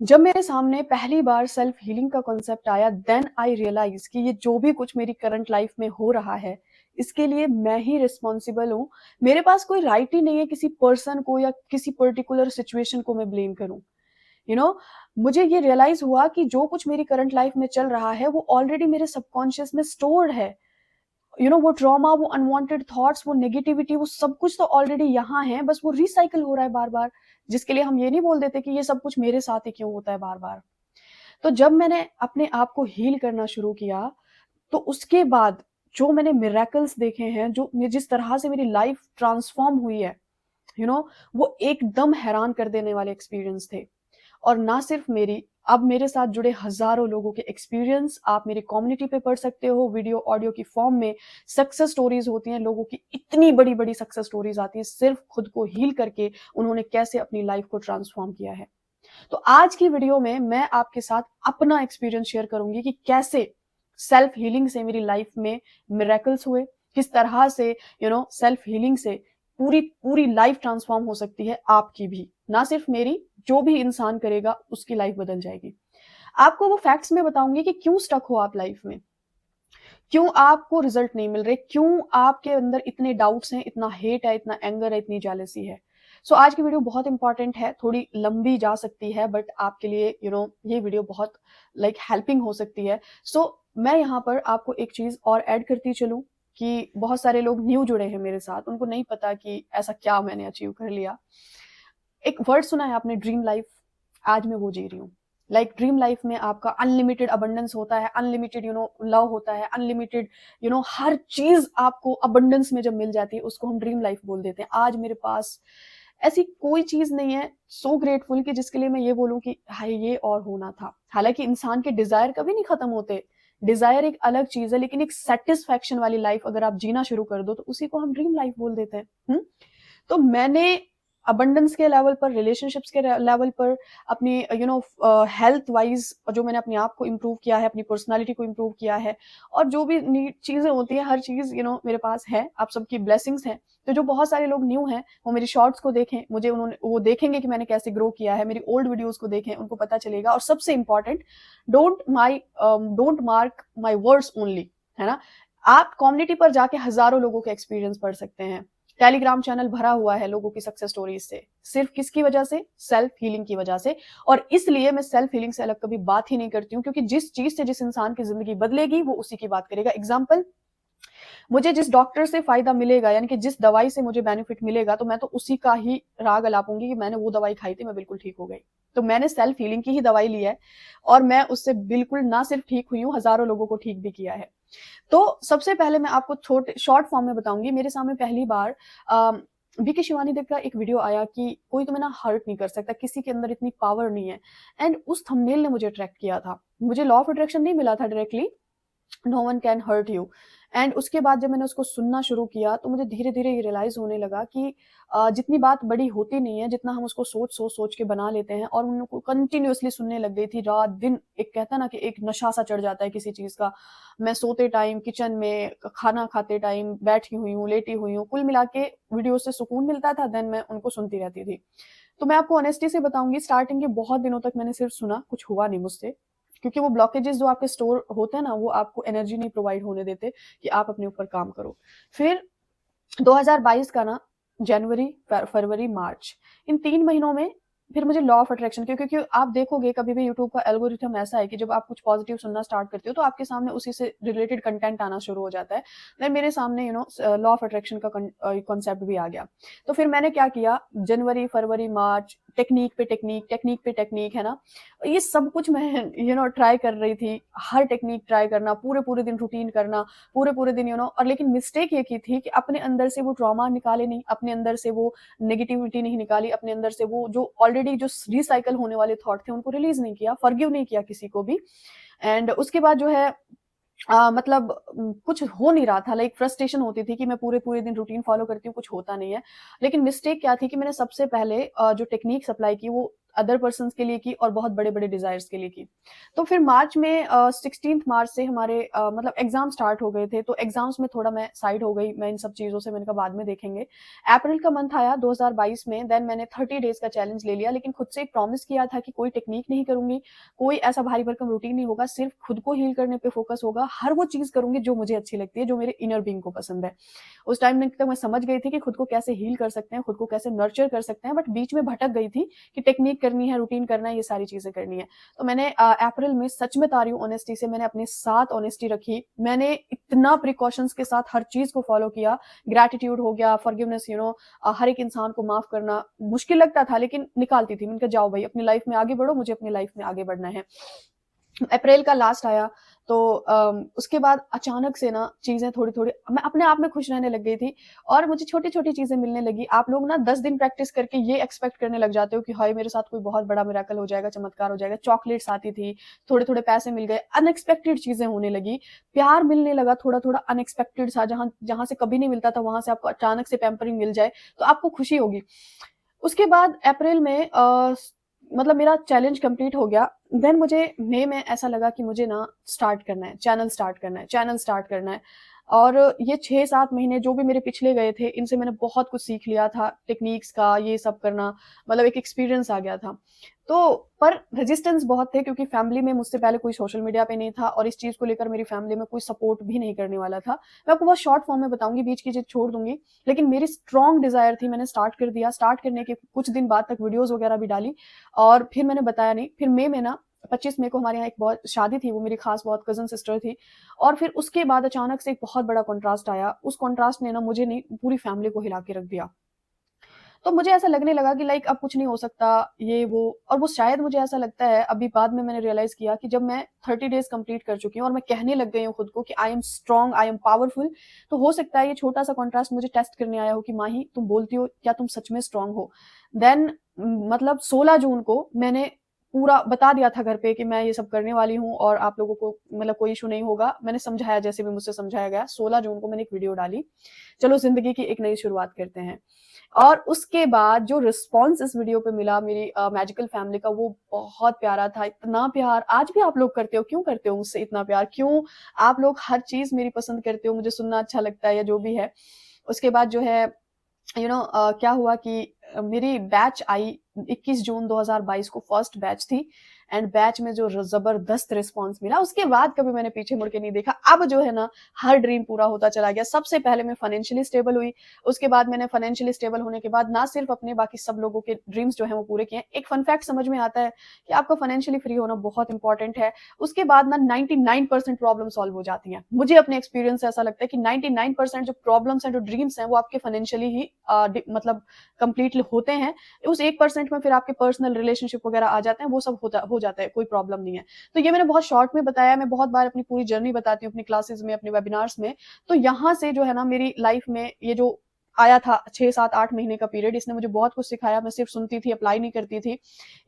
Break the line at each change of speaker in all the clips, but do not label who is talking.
जब मेरे सामने पहली बार सेल्फ हीलिंग का कॉन्सेप्ट आया देन आई रियलाइज कि ये जो भी कुछ मेरी करंट लाइफ में हो रहा है इसके लिए मैं ही रिस्पॉन्सिबल हूँ। मेरे पास कोई राइट ही नहीं है किसी पर्सन को या किसी पर्टिकुलर सिचुएशन को मैं ब्लेम करूँ। यू नो मुझे ये रियलाइज हुआ कि जो कुछ मेरी करंट लाइफ में चल रहा है वो ऑलरेडी मेरे सबकॉन्शियस में स्टोर्ड है। वो ट्रॉमा, वो अनवांटेड थॉट्स, वो नेगेटिविटी, वो सब कुछ तो ऑलरेडी यहाँ है, बस वो रिसाइकल हो रहा है बार बार। जिसके लिए हम ये नहीं बोल देते कि ये सब कुछ मेरे साथ ही क्यों होता है बार बार। तो जब मैंने अपने आप को हील करना शुरू किया, तो उसके बाद जो मैंने मिरेकल्स देखे हैं, जो जिस तरह से मेरी लाइफ ट्रांसफॉर्म हुई है, यू नो वो एकदम हैरान कर देने वाले एक्सपीरियंस थे। और ना सिर्फ मेरी, अब मेरे साथ जुड़े हजारों लोगों के एक्सपीरियंस आप मेरी कम्युनिटी पे पढ़ सकते हो, वीडियो ऑडियो की फॉर्म में। सक्सेस स्टोरीज होती हैं लोगों की, इतनी बड़ी बड़ी सक्सेस स्टोरीज आती हैं सिर्फ खुद को हील करके उन्होंने कैसे अपनी लाइफ को ट्रांसफॉर्म किया है। तो आज की वीडियो में मैं आपके साथ अपना एक्सपीरियंस शेयर करूंगी कि कैसे सेल्फ हीलिंग से मेरी लाइफ में मिरेकल्स हुए, किस तरह से सेल्फ हीलिंग से पूरी पूरी लाइफ ट्रांसफॉर्म हो सकती है आपकी भी, ना सिर्फ मेरी। जो भी इंसान करेगा उसकी लाइफ बदल जाएगी। आपको वो फैक्ट्स में बताऊंगी कि क्यों स्टक हो आप लाइफ में, क्यों आपको रिजल्ट नहीं मिल रहे, क्यों आपके अंदर इतने डाउट्स हैं, इतना हेट है, इतना एंगर है, इतनी जेलसी है। सो आज की वीडियो बहुत इंपॉर्टेंट है, थोड़ी लंबी जा सकती है बट आपके लिए ये वीडियो बहुत हेल्पिंग हो सकती है। सो मैं यहाँ पर आपको एक चीज और ऐड करती चलूं कि बहुत सारे लोग न्यू जुड़े हैं मेरे साथ, उनको नहीं पता कि ऐसा क्या मैंने अचीव कर लिया। एक वर्ड सुना है आपने, ड्रीम लाइफ? आज मैं वो जी रही हूँ। ड्रीम लाइफ में आपका अनलिमिटेड अबंडेंस होता है, अनलिमिटेड लव होता है, अनलिमिटेड हर चीज आपको अबंडेंस में जब मिल जाती है उसको हम ड्रीम लाइफ बोल देते हैं। आज मेरे पास ऐसी कोई चीज नहीं है सो ग्रेटफुल कि जिसके लिए मैं ये बोलूं कि हाय ये और होना था। हालांकि इंसान के डिजायर कभी नहीं खत्म होते, डिजायर एक अलग चीज है, लेकिन एक सेटिस्फैक्शन वाली लाइफ अगर आप जीना शुरू कर दो तो उसी को हम ड्रीम लाइफ बोल देते हैं। तो मैंने अबंडेंस के लेवल पर, रिलेशनशिप्स के लेवल पर, अपनी हेल्थ वाइज जो मैंने अपने आप को इम्प्रूव किया है, अपनी पर्सनालिटी को इम्प्रूव किया है, और जो भी नीड चीजें होती हैं हर चीज मेरे पास है। आप सबकी ब्लेसिंग्स हैं। तो जो बहुत सारे लोग न्यू हैं वो मेरी शॉर्ट्स को देखें, मुझे उन्होंने वो देखेंगे कि मैंने कैसे ग्रो किया है, मेरी ओल्ड वीडियोस को देखें, उनको पता चलेगा। और सबसे important, don't mark my words only, है ना। आप कम्युनिटी पर जाके हजारों लोगों के एक्सपीरियंस पढ़ सकते हैं। टेलीग्राम चैनल भरा हुआ है लोगों की सक्सेस स्टोरीज से, सिर्फ किसकी वजह से? सेल्फ हीलिंग की वजह से। और इसलिए मैं सेल्फ हीलिंग से अलग कभी बात ही नहीं करती हूँ, क्योंकि जिस चीज से जिस इंसान की जिंदगी बदलेगी वो उसी की बात करेगा। एग्जाम्पल, मुझे जिस डॉक्टर से फायदा मिलेगा, यानी कि जिस दवाई से मुझे बेनिफिट मिलेगा, तो मैं तो उसी का ही राग अलापूंगी कि मैंने वो दवाई खाई थी, मैं बिल्कुल ठीक हो गई। तो मैंने सेल्फ हीलिंग की ही दवाई ली है और मैं उससे बिल्कुल ना सिर्फ ठीक हुई हूँ, हजारों लोगों को ठीक भी किया है। तो सबसे पहले मैं आपको छोटे शॉर्ट फॉर्म में बताऊंगी। मेरे सामने पहली बार बीके शिवानी देव का एक वीडियो आया कि कोई तुम्हें ना हर्ट नहीं कर सकता, किसी के अंदर इतनी पावर नहीं है। एंड उस थंबनेल ने मुझे अट्रैक्ट किया था। मुझे लॉ ऑफ अट्रैक्शन नहीं मिला था directly, no one can hurt you. And उसके बाद जब मैंने उसको सुनना शुरू किया तो मुझे धीरे धीरे ये रियलाइज होने लगा कि जितनी बात बड़ी होती नहीं है, जितना हम उसको सोच सोच सोच के बना लेते हैं। और उनको कंटिन्यूअसली सुनने लग गई थी, रात दिन। एक कहता ना कि एक नशा सा चढ़ जाता है किसी चीज का। मैं सोते टाइम, किचन में खाना खाते टाइम, बैठी हुई हूँ, लेटी हुई हूँ, कुल मिला के वीडियो से सुकून मिलता था, देन मैं उनको सुनती रहती थी। तो मैं आपको ऑनेस्टी से बताऊंगी, स्टार्टिंग के बहुत दिनों तक मैंने सिर्फ सुना, कुछ हुआ नहीं मुझसे। क्योंकि वो ब्लॉकेजेस जो आपके स्टोर होते हैं ना, वो आपको एनर्जी नहीं प्रोवाइड होने देते कि आप अपने ऊपर काम करो। फिर 2022 का ना, जनवरी, फरवरी, मार्च, इन 3 महीनों में फिर मुझे लॉ ऑफ अट्रैक्शन, क्योंकि आप देखोगे कभी भी यूट्यूब का एल्गोरिथम ऐसा है कि जब आप कुछ पॉजिटिव सुनना स्टार्ट करते हो तो आपके सामने उसी से रिलेटेड कंटेंट आना शुरू हो जाता है। देन मेरे सामने लॉ ऑफ अट्रैक्शन का कॉन्सेप्ट भी आ गया। तो फिर मैंने क्या किया, जनवरी, फरवरी, मार्च, टेक्निक पे टेक्निक, टेक्निक पे टेक्निक, है ना। ये सब कुछ मैं ट्राई कर रही थी। हर टेक्निक ट्राई करना, पूरे पूरे दिन रूटीन करना, पूरे पूरे दिन और लेकिन मिस्टेक ये की थी कि अपने अंदर से वो ट्रॉमा निकाले नहीं, अपने अंदर से वो नेगेटिविटी नहीं निकाली, अपने अंदर से वो जो ऑलरेडी जो रिसाइकल होने वाले थॉट थे उनको रिलीज नहीं किया, फॉरगिव नहीं किया किसी को भी। एंड उसके बाद जो है कुछ हो नहीं रहा था। फ्रस्ट्रेशन होती थी कि मैं पूरे पूरे दिन रूटीन फॉलो करती हूँ, कुछ होता नहीं है। लेकिन मिस्टेक क्या थी कि मैंने सबसे पहले जो टेक्निक्स अप्लाई की वो अदर पर्सन्स के लिए की और बहुत बड़े-बड़े डिज़ायर्स के लिए की। तो फिर मार्च में 16th मार्च से हमारे मतलब एग्ज़ाम स्टार्ट हो गए थे, तो एग्ज़ाम्स में थोड़ा मैं साइड हो गई, मैं इन सब चीज़ों से मैंने कहा बाद में देखेंगे। अप्रैल का मंथ आया 2022 में, देन मैंने 30 डेज़ का चैलेंज ले लिया, लेकिन खुद से एक प्रॉमिस किया था कि कोई टेक्नीक नहीं करूँगी, कोई ऐसा भारी भरकम रूटीन नहीं होगा, सिर्फ़ खुद को हील करने पे फ़ोकस होगा, हर वो चीज़ करूँगी जो मुझे अच्छी लगती है, जो मेरे इनर बीइंग को पसंद है। उस टाइम तक मैं समझ गई थी कि खुद को कैसे हील कर सकते हैं, खुद को कैसे नर्चर कर सकते हैं, बट बीच में भटक गई थी कि टेक्नीक करनी है, रूटीन करना है, ये सारी चीज़ें करनी है। तो मैंने अप्रैल में सच में बता रही हूँ ऑनेस्टी से, मैंने अपने साथ ऑनेस्टी रखी। मैंने इतना प्रिकॉशंस के साथ हर चीज़ को फ़ॉलो किया। ग्रैटिट्यूड हो गया, फॉरगिवनेस हर एक इंसान को माफ़ करना मुश्किल लगता था, लेकिन निकालती थी। मैंने कहा जाओ भई अपनी लाइफ़ में आगे बढ़ो, मुझे अपनी लाइफ़ में आगे बढ़ना है। अप्रैल का लास्ट आया तो उसके बाद अचानक से ना चीज़ें थोड़ी-थोड़ी मैं अपने आप में खुश रहने लग गई थी और मुझे छोटी-छोटी चीज़ें मिलने लगी। आप लोग ना 10 दिन प्रैक्टिस करके ये एक्सपेक्ट करने लग जाते हो कि हाय मेरे साथ कोई बहुत बड़ा मिरेकल हो जाएगा, चमत्कार हो जाएगा। चॉकलेट्स आती थी, थोड़े-थोड़े पैसे मिल गए, अनएक्सपेक्टेड चीज़ें होने लगी। प्यार मिलने लगा थोड़ा-थोड़ा अनएक्सपेक्टेड सा जहाँ जहाँ से कभी नहीं मिलता था, वहाँ से आपको अचानक से पैम्परिंग मिल जाए, तो आपको खुशी होगी। उसके बाद अप्रैल में मतलब मेरा चैलेंज कंप्लीट हो गया। देन मुझे मई में ऐसा लगा कि मुझे ना स्टार्ट करना है, चैनल स्टार्ट करना है। और ये 6-7 महीने जो भी मेरे पिछले गए थे, इनसे मैंने बहुत कुछ सीख लिया था, टेक्नीक्स का ये सब करना, मतलब एक एक्सपीरियंस आ गया था। तो पर रेजिस्टेंस बहुत थे क्योंकि फैमिली में मुझसे पहले कोई सोशल मीडिया पे नहीं था और इस चीज़ को लेकर मेरी फैमिली में कोई सपोर्ट भी नहीं करने वाला था। मैं आपको बहुत शॉर्ट फॉर्म में बताऊँगी, बीच की चीज़ छोड़ दूँगी। लेकिन मेरी स्ट्रॉन्ग डिज़ायर थी, मैंने स्टार्ट कर दिया। स्टार्ट करने के कुछ दिन बाद तक वीडियोज़ वगैरह भी डाली और फिर मैंने बताया नहीं। फिर मई में ना 25 मई को हमारे यहाँ एक बहुत शादी थी, वो मेरी खास बहुत कज़न सिस्टर थी और फिर उसके बाद अचानक से एक बहुत बड़ा कॉन्ट्रास्ट आया। उस कॉन्ट्रास्ट ने ना मुझे नहीं, पूरी फैमिली को हिला के रख दिया। तो मुझे ऐसा लगने लगा कि लाइक अब कुछ नहीं हो सकता, ये वो और वो शायद मुझे ऐसा लगता है अभी बाद में मैंने रियलाइज़ किया कि जब मैं 30 डेज़ कंप्लीट कर चुकी हूँ और मैं कहने लग गई हूँ खुद को कि I am strong, I am powerful, तो हो सकता है ये छोटा-सा कॉन्ट्रास्ट मुझे टेस्ट करने आया हो कि माही तुम बोलती हो, क्या तुम सच में स्ट्रॉन्ग हो? देन मतलब 16 जून को मैंने पूरा बता दिया था घर पे कि मैं ये सब करने वाली हूँ और आप लोगों को मतलब कोई इश्यू नहीं होगा। मैंने समझाया जैसे भी मुझसे समझाया गया। 16 जून को मैंने एक वीडियो डाली, चलो ज़िंदगी की एक नई शुरुआत करते हैं। और उसके बाद जो रिस्पॉन्स इस वीडियो पे मिला मेरी मैजिकल फैमिली का, वो बहुत प्यारा था। इतना प्यार आज भी आप लोग करते हो, क्यों करते हो मुझसे इतना प्यार? क्यों आप लोग हर चीज़ मेरी पसंद करते हो, मुझे सुनना अच्छा लगता है या जो भी है। उसके बाद जो है क्या हुआ कि मेरी बैच आई 21 जून 2022 को, फर्स्ट बैच थी एंड बैच में जो जबरदस्त रिस्पांस मिला, उसके बाद कभी मैंने पीछे मुड़ के नहीं देखा। अब जो है ना हर ड्रीम पूरा होता चला गया। सबसे पहले मैं फाइनेंशियली स्टेबल हुई, उसके बाद मैंने फाइनेंशियली स्टेबल होने के बाद ना सिर्फ अपने, बाकी सब लोगों के ड्रीम्स जो है वो पूरे किए। एक फन फैक्ट समझ में आता है कि आपका फाइनेंशियली फ्री होना बहुत इंपॉर्टेंट है। उसके बाद ना 99% प्रॉब्लम सॉल्व हो जाती हैं। मुझे अपने एक्सपीरियंस से ऐसा लगता है कि 99% जो प्रॉब्लम्स हैं, जो ड्रीम्स हैं, वो आपके फाइनेंशियली ही मतलब कंप्लीटली होते हैं। उस 1% में फिर आपके पर्सनल रिलेशनशिप वगैरह आ जाते हैं, वो सब हो जाता है, कोई प्रॉब्लम नहीं है। तो ये मैंने बहुत शॉर्ट में बताया, मैं बहुत बार अपनी पूरी जर्नी बताती हूँ अपनी क्लासेस में, अपने वेबिनार्स में। तो यहाँ से जो है ना मेरी लाइफ में ये जो आया था 6, 7, 8 महीने का पीरियड, इसने मुझे बहुत कुछ सिखाया। मैं सिर्फ सुनती थी, अप्लाई नहीं करती थी।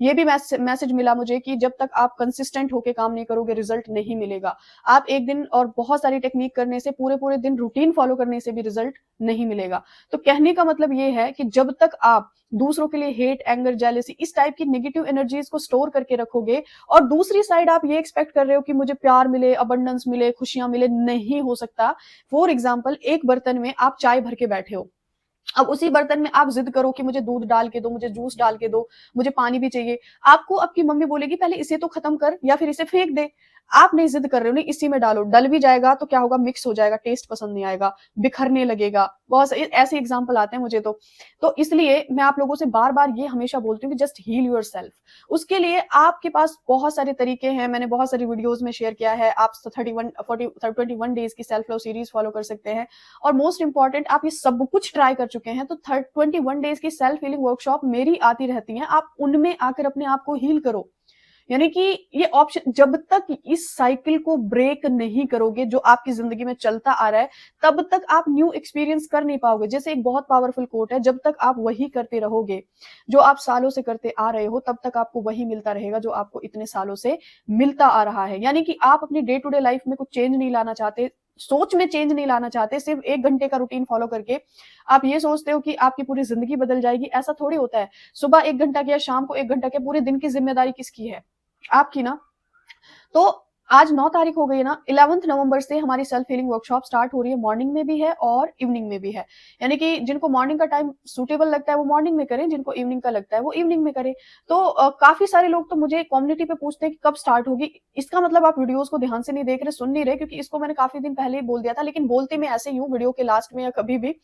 ये भी मैसेज मिला मुझे कि जब तक आप कंसिस्टेंट होके काम नहीं करोगे, रिजल्ट नहीं मिलेगा। आप एक दिन और बहुत सारी टेक्निक करने से, पूरे-पूरे दिन रूटीन फॉलो करने से भी रिजल्ट नहीं मिलेगा। तो कहने का मतलब ये है कि जब तक आप दूसरों के लिए हेट, एंगर, जेलसी, इस टाइप की नेगेटिव एनर्जीज को स्टोर करके रखोगे और दूसरी साइड आप ये एक्सपेक्ट कर रहे हो कि मुझे प्यार मिले, अबंडेंस मिले, खुशियां मिले, नहीं हो सकता। फॉर एग्जाम्पल, एक बर्तन में आप चाय भर के बैठे हो, अब उसी बर्तन में आप जिद करो कि मुझे दूध डाल के दो, मुझे जूस डाल के दो, मुझे पानी भी चाहिए। आपको आपकी मम्मी बोलेगी पहले इसे तो खत्म कर या फिर इसे फेंक दे। आप नहीं जिद कर रहे हो, नहीं इसी में डालो, डल भी जाएगा तो क्या होगा, मिक्स हो जाएगा, टेस्ट पसंद नहीं आएगा, बिखरने लगेगा। बहुत से ऐसे एग्जाम्पल आते हैं मुझे तो इसलिए मैं आप लोगों से बार बार ये हमेशा बोलती हूँ कि जस्ट हील योर सेल्फ। उसके लिए आपके पास बहुत सारे तरीके हैं, मैंने बहुत सारी वीडियोज में शेयर किया है। आप 21 डेज की सेल्फ लव सीरीज फॉलो कर सकते हैं और मोस्ट इंपॉर्टेंट, आप ये सब कुछ ट्राई कर चुके हैं तो 21 डेज की सेल्फ हीलिंग वर्कशॉप मेरी आती रहती हैं, आप उनमें आकर अपने आप को हील करो। यानी कि ये ऑप्शन, जब तक इस साइकिल को ब्रेक नहीं करोगे जो आपकी जिंदगी में चलता आ रहा है, तब तक आप न्यू एक्सपीरियंस कर नहीं पाओगे। जैसे एक बहुत पावरफुल कोट है, जब तक आप वही करते रहोगे जो आप सालों से करते आ रहे हो, तब तक आपको वही मिलता रहेगा जो आपको इतने सालों से मिलता आ रहा है। यानी कि आप अपनी डे टू डे लाइफ में कुछ चेंज नहीं लाना चाहते, सोच में चेंज नहीं लाना चाहते, सिर्फ 1 घंटे का रूटीन फॉलो करके आप ये सोचते हो कि आपकी पूरी ज़िंदगी बदल जाएगी, ऐसा थोड़ी होता है। सुबह 1 घंटा किया, शाम को 1 घंटा किया, पूरे दिन की ज़िम्मेदारी किसकी है? आपकी ना। तो आज 9 तारीख हो गई है ना, 11th नवंबर से हमारी सेल्फ हीलिंग वर्कशॉप स्टार्ट हो रही है, मॉर्निंग में भी है और इवनिंग में भी है। यानी कि जिनको मॉर्निंग का टाइम सूटेबल लगता है वो मॉर्निंग में करें, जिनको इवनिंग का लगता है वो इवनिंग में करें। तो काफ़ी सारे लोग तो मुझे कम्युनिटी पे पूछते हैं कि कब स्टार्ट होगी? इसका मतलब आप वीडियोज़ को ध्यान से नहीं देख रहे, सुन नहीं रहे, क्योंकि इसको मैंने काफ़ी दिन पहले ही बोल दिया था, लेकिन बोलती मैं ऐसे ही हूँ वीडियो के लास्ट में या कभी भी,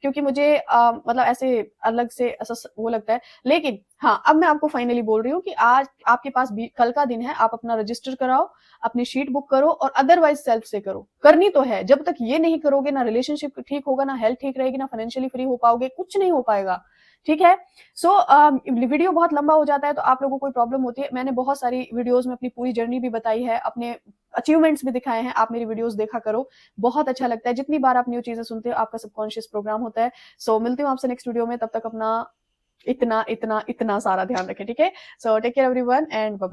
क्योंकि मुझे मतलब ऐसे अलग से ऐसा वो लगता है। लेकिन हाँ, अब मैं आपको फाइनली बोल रही हूँ कि आज आपके पास भी कल का दिन है, आप अपना रजिस्टर कराओ, अपनी शीट बुक करो और अदरवाइज सेल्फ से करो। करनी तो है, जब तक ये नहीं करोगे ना रिलेशनशिप ठीक होगा, ना हेल्थ ठीक रहेगी, ना फाइनेंशियली फ्री हो पाओगे, कुछ नहीं हो पाएगा। ठीक है? सो वीडियो बहुत लंबा हो जाता है तो आप लोगों को कोई प्रॉब्लम होती है। मैंने बहुत सारी वीडियोज़ में अपनी पूरी जर्नी भी बताई है, अपने अचीवमेंट्स भी दिखाए हैं, आप मेरी वीडियोज़ देखा करो। बहुत अच्छा लगता है, जितनी बार आप न्यू चीज़ें सुनते हो, आपका सबकॉन्शियस प्रोग्राम होता है। सो मिलती हूँ आपसे नेक्स्ट वीडियो में, तब तक अपना इतना सारा ध्यान रखें, ठीक है? So take care everyone and bye bye.